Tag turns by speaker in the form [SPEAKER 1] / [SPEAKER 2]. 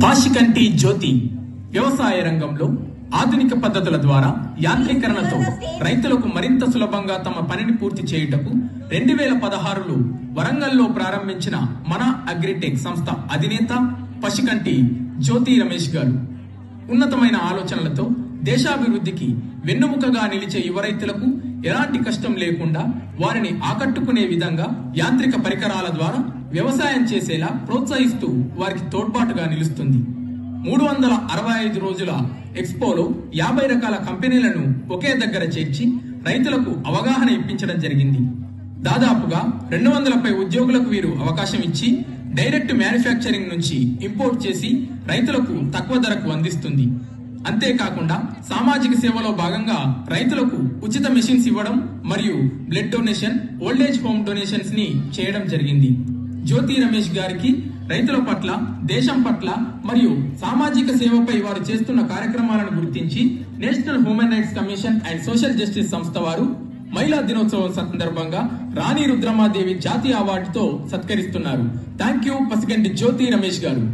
[SPEAKER 1] పాషికంటి జ్యోతి వ్యవసాయ రంగంలో ఆధునిక పద్ధతుల ద్వారా యాంత్రీకరణతో రైతులకు మరింత సులభంగా తమ పనిని పూర్తి చేయుటకు 2016లో వరంగల్లో ప్రారంభించిన మన అగ్రిటెక్ సంస్థ అధినేత పషికంటి జ్యోతి రమేష్ గారు ఉన్నతమైన ఆలోచనలతో దేశాభివృద్ధికి వెన్నుముకగా నిలిచే యువ రైతులకు ఎలాంటి కష్టం లేకుండా వారిని ఆకట్టుకునే విధంగా యాంత్రిక పరికరాల ద్వారా వ్యవసాయం చేసేలా ప్రోత్సహిస్తూ వారికి తోడ్పాటుగా నిలుస్తుంది. 365 రోజుల ఎక్స్పోలో 50 రకాల కంపెనీలను ఒకే దగ్గర చేర్చి రైతులకు అవగాహన ఇప్పించడం జరిగింది. దాదాపుగా 200 పై ఉద్యోగులకు వీరు అవకాశం ఇచ్చి డైరెక్ట్ మ్యానుఫ్యాక్చరింగ్ నుంచి ఇంపోర్ట్ చేసి రైతులకు తక్కువ ధరకు అందిస్తుంది. అంతేకాకుండా సామాజిక సేవలో భాగంగా రైతులకు ఉచిత మెషిన్స్ ఇవ్వడం మరియు blood donation, old age home donations ని చేయడం జరిగింది. జ్యోతి రమేష్ గారికి రైతుల పట్ల, దేశం పట్ల మరియు సామాజిక సేవపై వారు చేస్తున్న కార్యక్రమాలను గుర్తించి national human rights commission and social justice సంస్థ వారు మహిళా దినోత్సవం సందర్భంగా రాణి రుద్రమాదేవి జాతీయ అవార్డుతో సత్కరిస్తున్నారు. థ్యాంక్ యూ పసిగంటి జ్యోతి రమేష్ గారు.